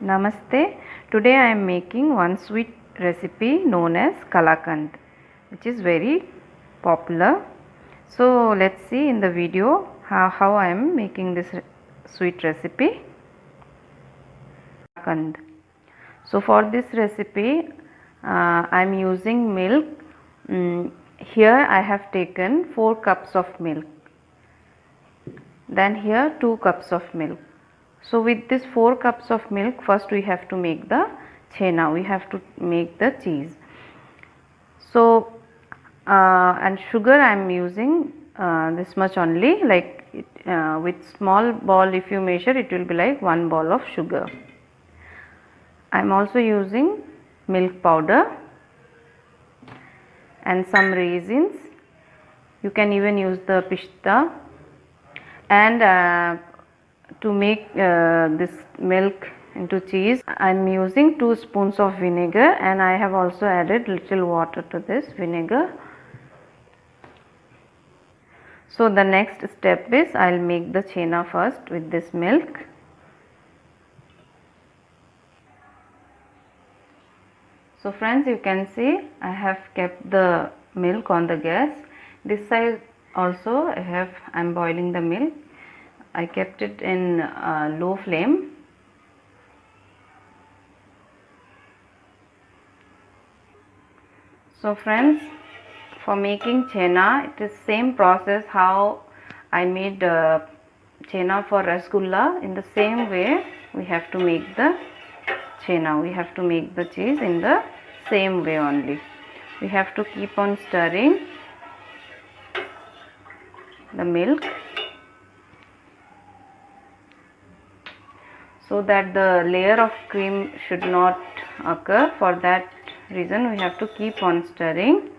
Namaste. Today I am making one sweet recipe known as Kalakand, which is very popular. So let's see in the video how I am making this sweet recipe Kalakand. So for this recipe I am using milk. Here I have taken 4 cups of milk. Then here 2 cups of milk. So with this 4 cups of milk, first we have to make the chena, we have to make the cheese. So and sugar I am using this much only, like with small ball if you measure it will be like 1 ball of sugar. I am also using milk powder and some raisins. You can even use the pista, and to make this milk into cheese I am using 2 spoons of vinegar, and I have also added little water to this vinegar. So the next step is I will make the chena first with this milk. So friends, you can see I have kept the milk on the gas. This side also I am boiling the milk. I kept it in low flame. So friends, for making chena it is same process how I made chena for rasgulla. In the same way we have to make the chena, we have to make the cheese in the same way only. We have to keep on stirring the milk so that the layer of cream should not occur. For that reason we have to keep on stirring.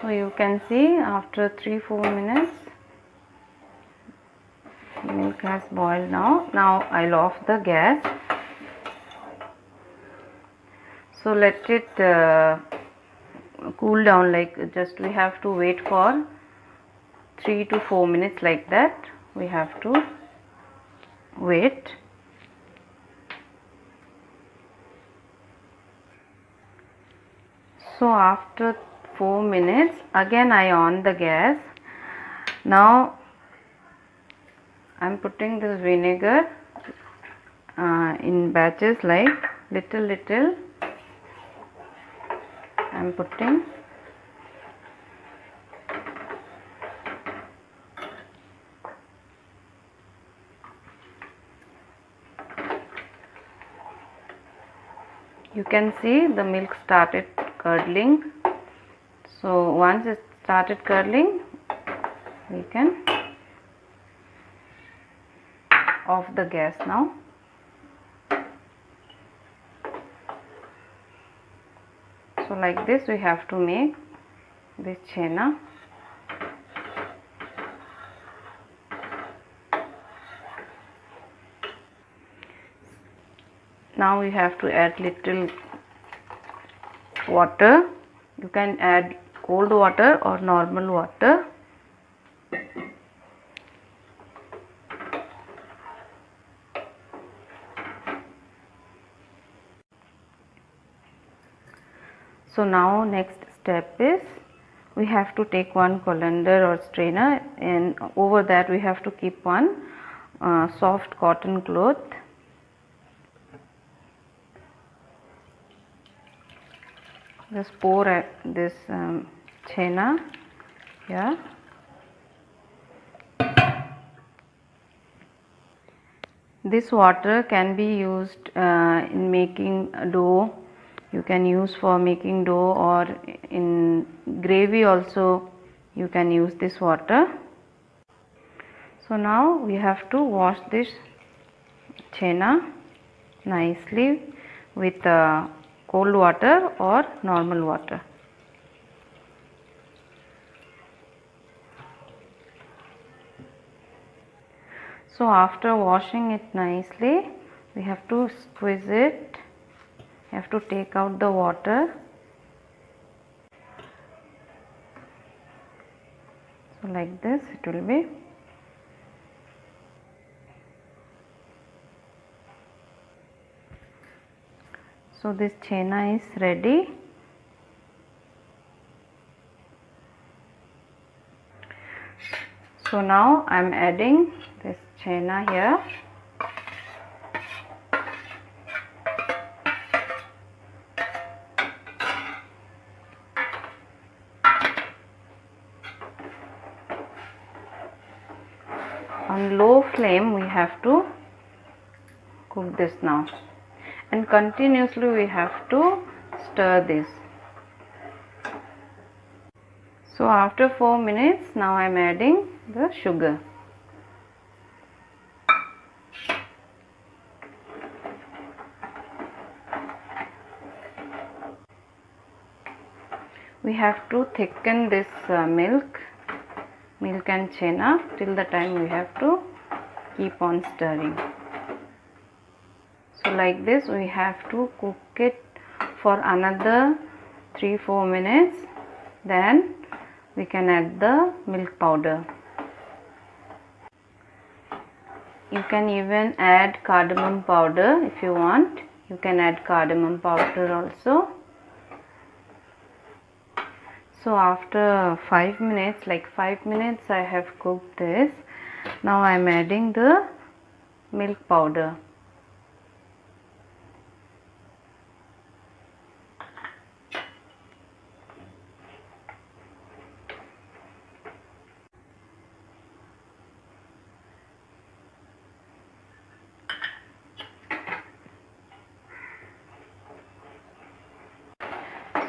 So you can see after 3-4 minutes milk has boiled now. Now I'll off the gas. So let it cool down, like just we have to wait for 3 to 4 minutes, like that we have to wait. So after 4 minutes again I on the gas. Now I am putting this vinegar in batches, like little I am putting. You can see the milk started curdling. So once it started curdling we can off the gas now. So like this we have to make this chena. Now we have to add little water. You can add cold water or normal water. So now next step is we have to take one colander or strainer, and over that we have to keep one soft cotton cloth. Just pour this chena here. This water can be used in making dough. You can use for making dough, or in gravy also you can use this water. So now we have to wash this chena nicely with cold water or normal water. So after washing it nicely we have to squeeze it. You have to take out the water. So like this it will be. So this chena is ready. So now I am adding this chena here. On low flame we have to cook this now, and continuously we have to stir this. So after 4 minutes now I am adding the sugar. We have to thicken this milk and chena till the time we have to keep on stirring. So like this we have to cook it for another 3-4 minutes, then we can add the milk powder. You can even add cardamom powder if you want. You can add cardamom powder also. So after 5 minutes, like 5 minutes I have cooked this. Now I am adding the milk powder.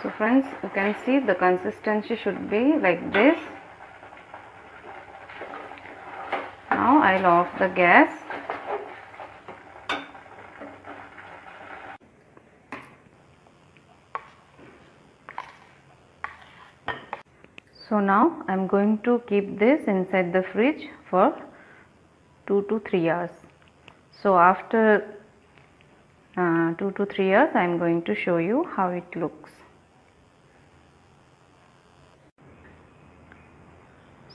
So friends, you can see the consistency should be like this. Now I'll off the gas. So now I'm going to keep this inside the fridge for 2 to 3 hours. So after 2 to 3 hours I am going to show you how it looks.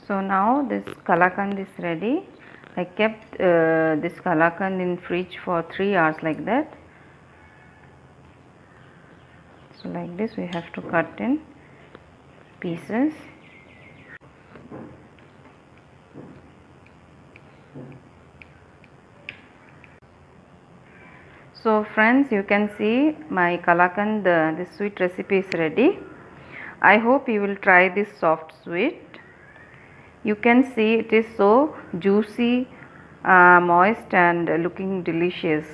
So now this Kalakand is ready. I kept this Kalakand in fridge for 3 hours like that. So like this we have to cut in pieces. So friends, you can see my Kalakand, this sweet recipe is ready. I hope you will try this soft sweet. You can see it is so juicy, moist and looking delicious.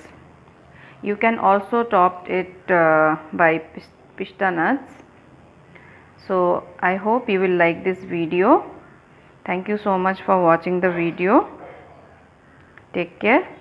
You can also top it by pista nuts. So I hope you will like this video. Thank you so much for watching the video. Take care.